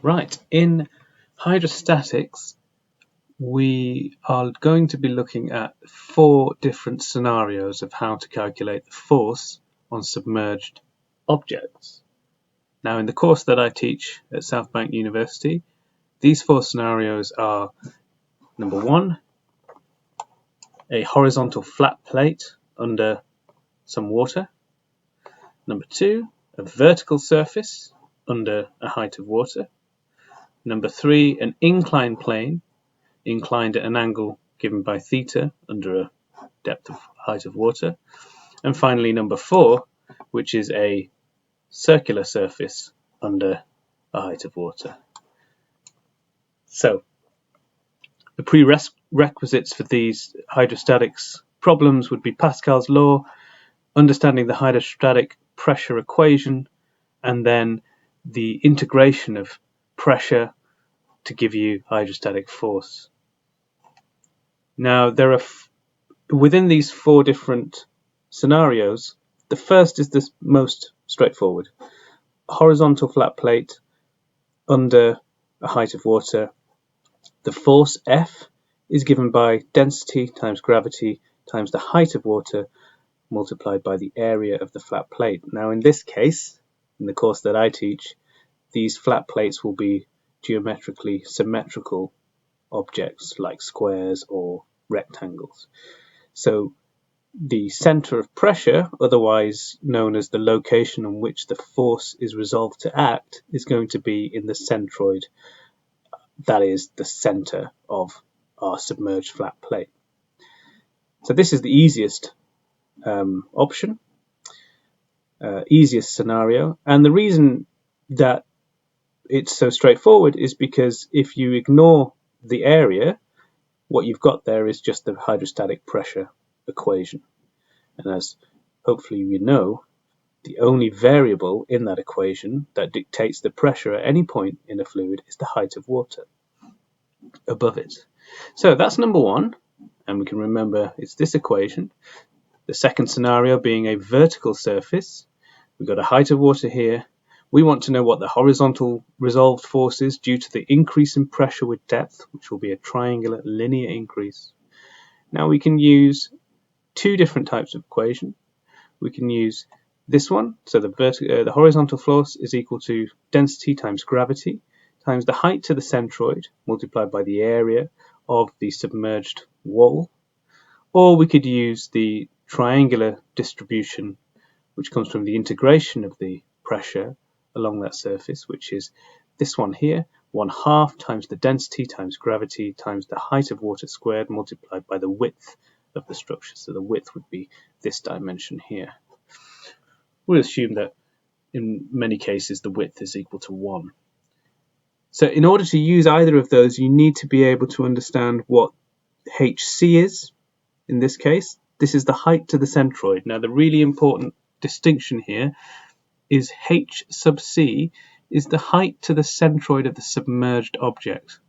Right, in hydrostatics, we are going to be looking at 4 different scenarios of how to calculate the force on submerged objects. Now, in the course that I teach at South Bank University, these 4 scenarios are: number 1, a horizontal flat plate under some water; number 2, a vertical surface under a height of water; number 3, an inclined plane inclined at an angle given by theta under a depth of height of water; and finally number 4, which is a circular surface under a height of water. So the prerequisites for these hydrostatics problems would be Pascal's law, understanding the hydrostatic pressure equation, and then the integration of pressure to give you hydrostatic force. Now, there are within these 4 different scenarios, the first is the most straightforward. A horizontal flat plate under a height of water. The force F is given by density times gravity times the height of water multiplied by the area of the flat plate. Now, in this case, in the course that I teach, these flat plates will be geometrically symmetrical objects like squares or rectangles. So the center of pressure, otherwise known as the location on which the force is resolved to act, is going to be in the centroid, that is the center of our submerged flat plate. So this is the easiest option, easiest scenario, and the reason that it's so straightforward is because if you ignore the area, what you've got there is just the hydrostatic pressure equation. And as hopefully you know, the only variable in that equation that dictates the pressure at any point in a fluid is the height of water above it. So that's number 1, and we can remember it's this equation. The second scenario being a vertical surface. We've got a height of water here. We want to know what the horizontal resolved force is due to the increase in pressure with depth, which will be a triangular linear increase. Now we can use 2 different types of equation. We can use this one, so the horizontal force is equal to density times gravity times the height to the centroid multiplied by the area of the submerged wall. Or we could use the triangular distribution, which comes from the integration of the pressure along that surface, which is this one here, 1/2 times the density times gravity times the height of water squared multiplied by the width of the structure. So the width would be this dimension here. We'll assume that in many cases the width is equal to 1. So in order to use either of those, you need to be able to understand what hc is. In this case, this is the height to the centroid. Now, the really important distinction here is h sub c is the height to the centroid of the submerged object.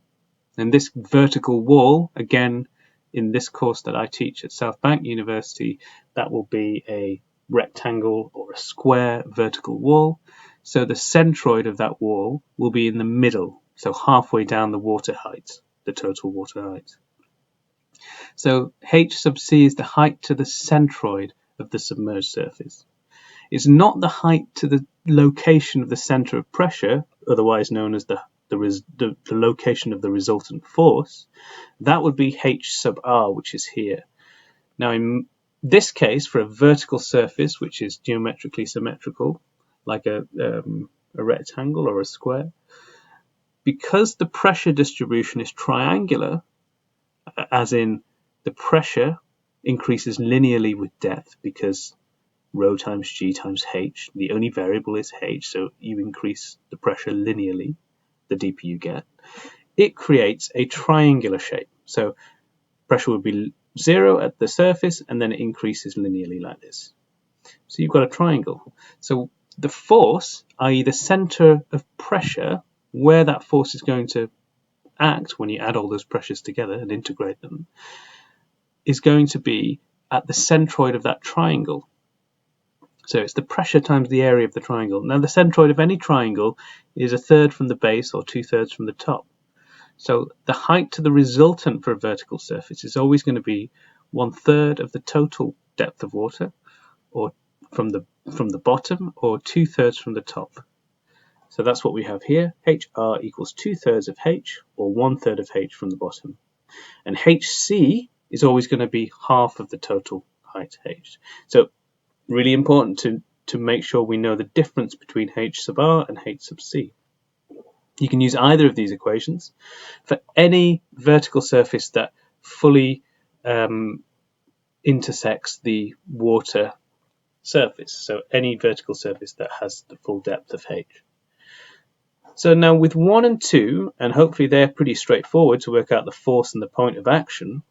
And this vertical wall, again, in this course that I teach at South Bank University, that will be a rectangle or a square vertical wall. So the centroid of that wall will be in the middle, so halfway down the water height, the total water height. So h sub c is the height to the centroid of the submerged surface. It's not the height to the location of the center of pressure, otherwise known as the location of the resultant force. That would be h sub r, which is here. Now, in this case, for a vertical surface, which is geometrically symmetrical, like a rectangle or a square, because the pressure distribution is triangular, as in the pressure increases linearly with depth because rho times g times h, the only variable is h, so you increase the pressure linearly the deeper you get, it creates a triangular shape. So pressure would be 0 at the surface, and then it increases linearly like this. So you've got a triangle. So the force, i.e. the center of pressure, where that force is going to act when you add all those pressures together and integrate them, is going to be at the centroid of that triangle. So it's the pressure times the area of the triangle. Now the centroid of any triangle is 1/3 from the base or 2/3 from the top. So the height to the resultant for a vertical surface is always going to be 1/3 of the total depth of water, or from the bottom, or 2/3 from the top. So that's what we have here. HR equals 2/3 of H, or 1/3 of H from the bottom. And HC is always going to be half of the total height H. So really important to make sure we know the difference between H sub R and H sub C. You can use either of these equations for any vertical surface that fully intersects the water surface. So any vertical surface that has the full depth of H. So now with 1 and 2, and hopefully they're pretty straightforward to work out the force and the point of action,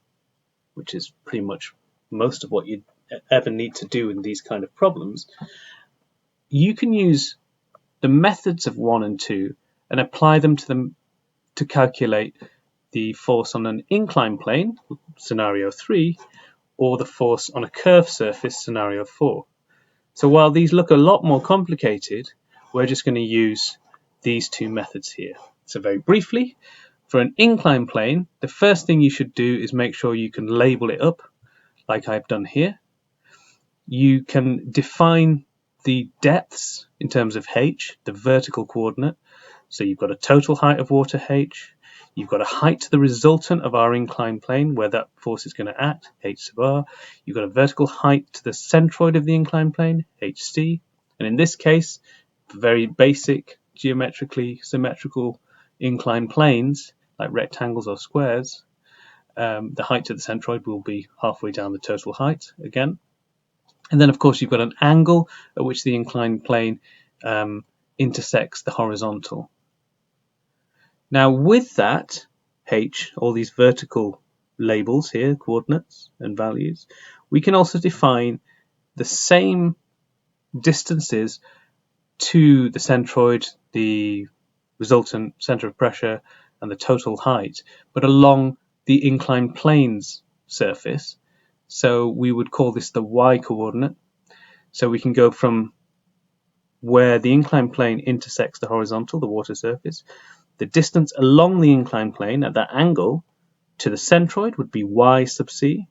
which is pretty much most of what you'd ever need to do in these kind of problems, you can use the methods of 1 and 2 and apply them to calculate the force on an inclined plane, scenario 3, or the force on a curved surface, scenario 4. So while these look a lot more complicated, we're just going to use these two methods here. So very briefly, for an inclined plane, the first thing you should do is make sure you can label it up, like I've done here. You can define the depths in terms of H, the vertical coordinate. So you've got a total height of water H, you've got a height to the resultant of our inclined plane where that force is going to act, H sub R. You've got a vertical height to the centroid of the inclined plane, HC. And in this case, for very basic geometrically symmetrical inclined planes, like rectangles or squares, the height to the centroid will be halfway down the total height again. And then, of course, you've got an angle at which the inclined plane intersects the horizontal. Now, with that, H, all these vertical labels here, coordinates and values, we can also define the same distances to the centroid, the resultant center of pressure, and the total height, but along the inclined plane's surface. So we would call this the y coordinate. So we can go from where the inclined plane intersects the horizontal, the water surface, the distance along the inclined plane at that angle to the centroid would be y sub c.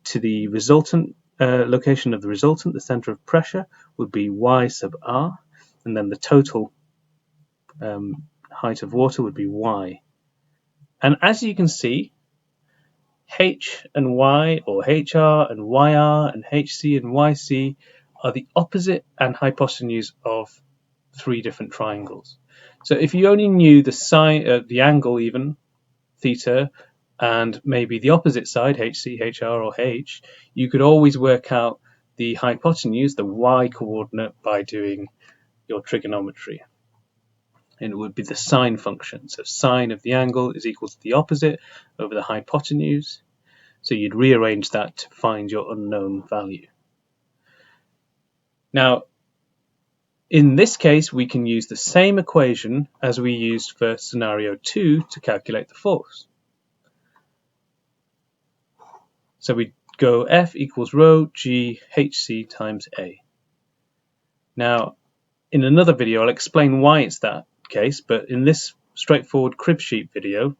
To the resultant location of the resultant, the center of pressure, would be y sub r. And then the total height of water would be y. And as you can see, H and Y, or HR and YR and HC and YC, are the opposite and hypotenuse of three different triangles. So if you only knew the sine, the angle even, theta, and maybe the opposite side, HC, HR, or H, you could always work out the hypotenuse, the y coordinate, by doing your trigonometry. And it would be the sine function. So sine of the angle is equal to the opposite over the hypotenuse. So you'd rearrange that to find your unknown value. Now, in this case, we can use the same equation as we used for scenario 2 to calculate the force. So we go F equals rho G HC times A. Now, in another video, I'll explain why it's that case, but in this straightforward crib sheet video,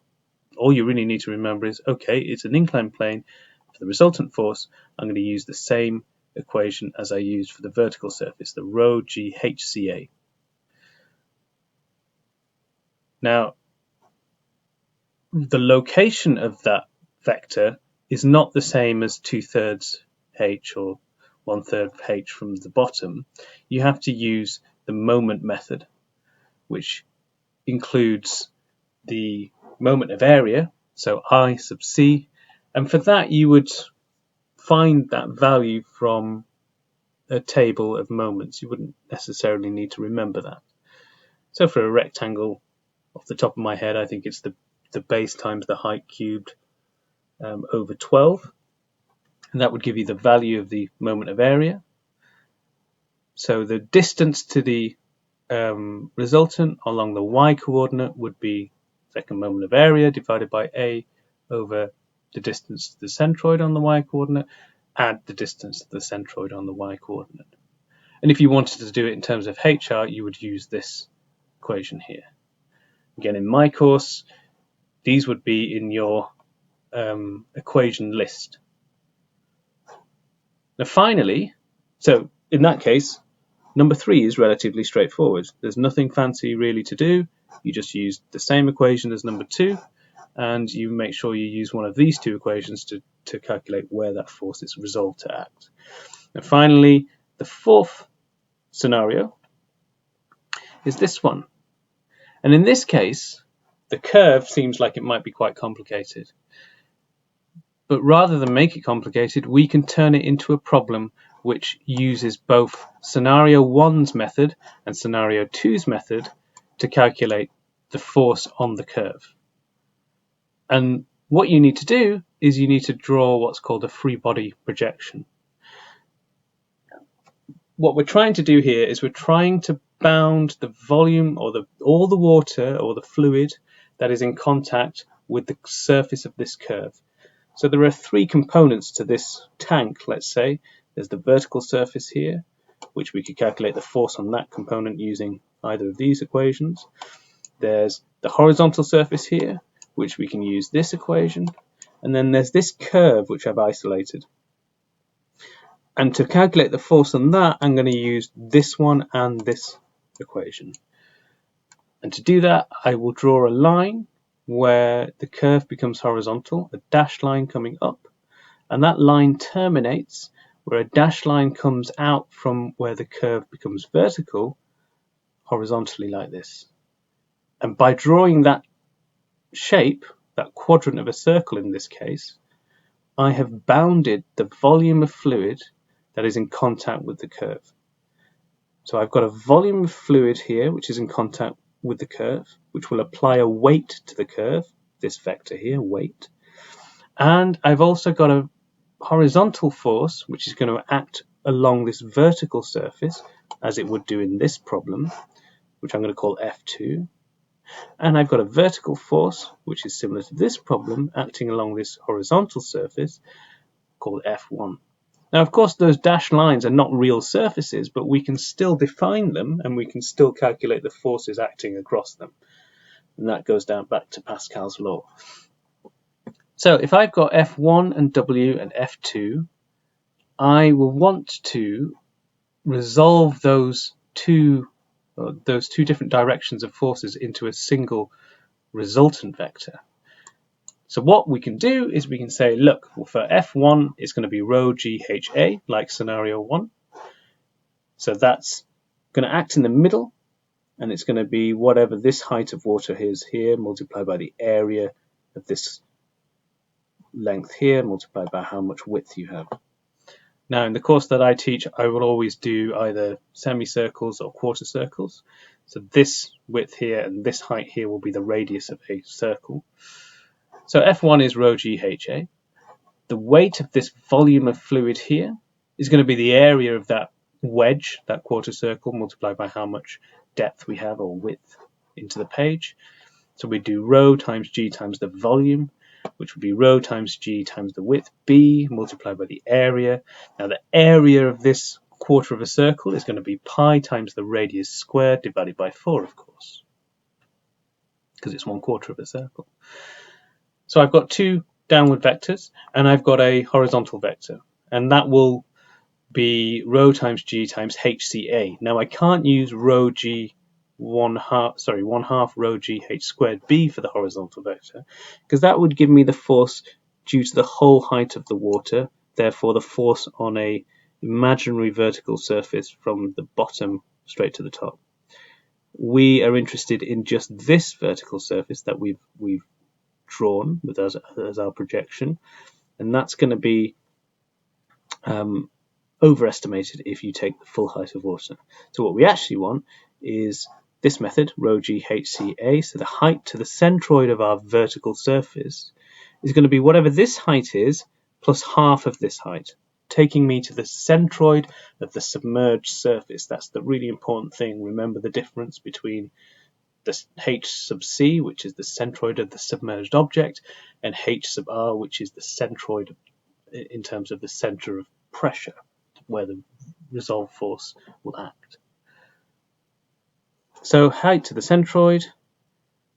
all you really need to remember is, okay, it's an inclined plane. For the resultant force, I'm going to use the same equation as I used for the vertical surface, the rho G HCA. Now, the location of that vector is not the same as 2/3 H or 1/3 H from the bottom. You have to use the moment method, which includes the moment of area, so I sub c, and for that you would find that value from a table of moments. You wouldn't necessarily need to remember that. So for a rectangle, off the top of my head, I think it's the base times the height cubed over 12, and that would give you the value of the moment of area. So the distance to the resultant along the y coordinate would be second moment of area divided by A over the distance to the centroid on the y coordinate, add the distance to the centroid on the y coordinate. And if you wanted to do it in terms of HR, you would use this equation here. Again, in my course, these would be in your equation list. Now finally, so in that case, number 3 is relatively straightforward. There's nothing fancy really to do. You just use the same equation as number 2, and you make sure you use one of these two equations to calculate where that force is resolved to act. And finally, the 4th scenario is this one. And in this case, the curve seems like it might be quite complicated. But rather than make it complicated, we can turn it into a problem which uses both scenario 1's method and scenario 2's method to calculate the force on the curve. And what you need to do is you need to draw what's called a free body projection. What we're trying to do here is we're trying to bound the volume or all the water or the fluid that is in contact with the surface of this curve. So there are 3 components to this tank, let's say. There's the vertical surface here, which we could calculate the force on that component using either of these equations. There's the horizontal surface here, which we can use this equation. And then there's this curve, which I've isolated. And to calculate the force on that, I'm going to use this one and this equation. And to do that, I will draw a line where the curve becomes horizontal, a dashed line coming up, and that line terminates where a dashed line comes out from where the curve becomes vertical, horizontally like this. And by drawing that shape, that quadrant of a circle in this case, I have bounded the volume of fluid that is in contact with the curve. So I've got a volume of fluid here which is in contact with the curve, which will apply a weight to the curve, this vector here, weight. And I've also got a horizontal force which is going to act along this vertical surface as it would do in this problem, which I'm going to call F2. And I've got a vertical force which is similar to this problem acting along this horizontal surface called F1. Now, of course, those dashed lines are not real surfaces, but we can still define them and we can still calculate the forces acting across them. And that goes down back to Pascal's law. So if I've got F1 and W and F2, I will want to resolve those two different directions of forces into a single resultant vector. So what we can do is we can say, look, well, for F1, it's going to be rho g h a, like scenario 1. So that's going to act in the middle, and it's going to be whatever this height of water is here, multiplied by the area of this length here, multiplied by how much width you have. Now, in the course that I teach, I will always do either semicircles or quarter circles. So this width here and this height here will be the radius of a circle. So F1 is rho g h a. The weight of this volume of fluid here is going to be the area of that wedge, that quarter circle, multiplied by how much depth we have or width into the page. So we do rho times g times the volume, which would be rho times g times the width, b, multiplied by the area. Now the area of this quarter of a circle is going to be pi times the radius squared divided by 4, of course, because it's 1/4 of a circle. So I've got 2 downward vectors and I've got a horizontal vector, and that will be rho times g times hca. Now I can't use rho g 1/2 rho g h squared b for the horizontal vector, because that would give me the force due to the whole height of the water, therefore the force on a imaginary vertical surface from the bottom straight to the top. We are interested in just this vertical surface that we've drawn with as our projection, and that's going to be overestimated if you take the full height of water. So what we actually want is this method, rho g hca, so the height to the centroid of our vertical surface is going to be whatever this height is plus half of this height, taking me to the centroid of the submerged surface. That's the really important thing. Remember the difference between the h sub c, which is the centroid of the submerged object, and h sub r, which is the centroid in terms of the center of pressure, where the resolved force will act. So height to the centroid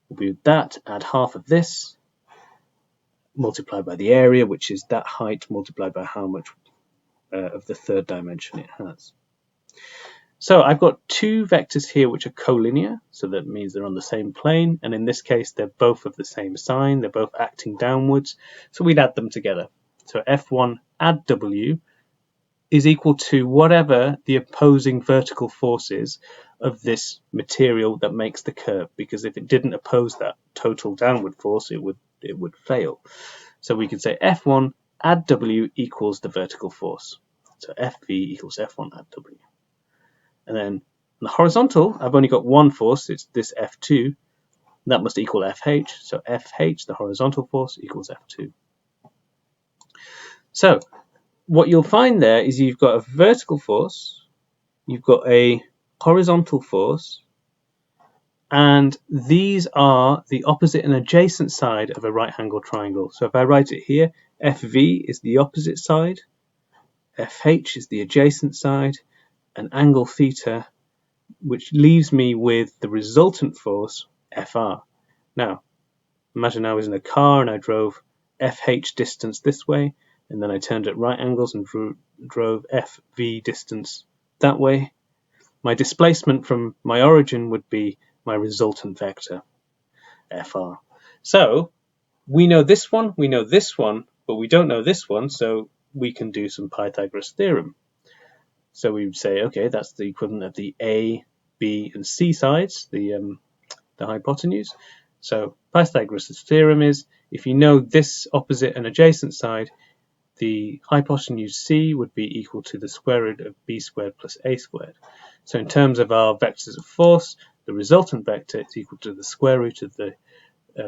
will be that, add half of this, multiplied by the area, which is that height multiplied by how much of the third dimension it has. So I've got two vectors here which are collinear, so that means they're on the same plane, and in this case they're both of the same sign, they're both acting downwards, so we'd add them together. So F1 add W is equal to whatever the opposing vertical force is of this material that makes the curve, because if it didn't oppose that total downward force, it would fail. So we could say F1 add W equals the vertical force. So FV equals F1 add W. And then on the horizontal, I've only got one force, it's this F2. That must equal FH. So FH, the horizontal force, equals F2. So what you'll find there is you've got a vertical force, you've got a horizontal force, and these are the opposite and adjacent side of a right-angled triangle. So if I write it here, FV is the opposite side, FH is the adjacent side, and angle theta, which leaves me with the resultant force, FR. Now, imagine I was in a car and I drove FH distance this way, and then I turned at right angles and drove FV distance that way. My displacement from my origin would be my resultant vector, FR. So we know this one, we know this one, but we don't know this one, so we can do some Pythagoras theorem. So we would say, okay, that's the equivalent of the A, B, and C sides, the hypotenuse. So Pythagoras' theorem is, if you know this opposite and adjacent side, the hypotenuse C would be equal to the square root of B squared plus A squared. So in terms of our vectors of force, the resultant vector is equal to the square root of the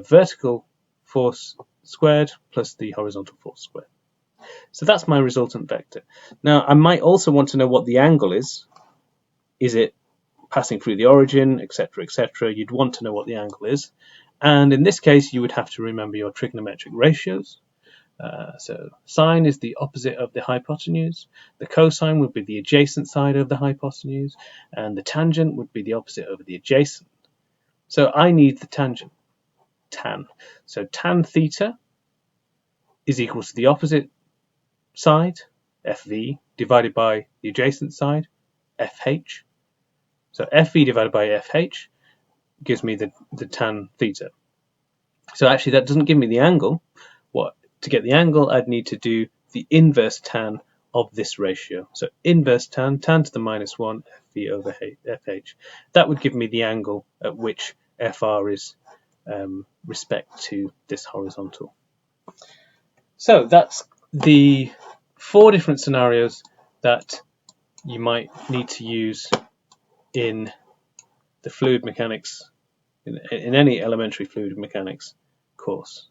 vertical force squared plus the horizontal force squared. So that's my resultant vector. Now, I might also want to know what the angle is. Is it passing through the origin, etc., etc.? You'd want to know what the angle is. And in this case, you would have to remember your trigonometric ratios. So sine is the opposite of the hypotenuse. The cosine would be the adjacent side of the hypotenuse. And the tangent would be the opposite over the adjacent. So I need the tangent, tan. So tan theta is equal to the opposite side, FV, divided by the adjacent side, FH. So FV divided by FH gives me the tan theta. So actually that doesn't give me the angle. To get the angle, I'd need to do the inverse tan of this ratio. So inverse tan to the minus 1, FV over FH. That would give me the angle at which FR is respect to this horizontal. So that's the 4 different scenarios that you might need to use in the fluid mechanics, in any elementary fluid mechanics course.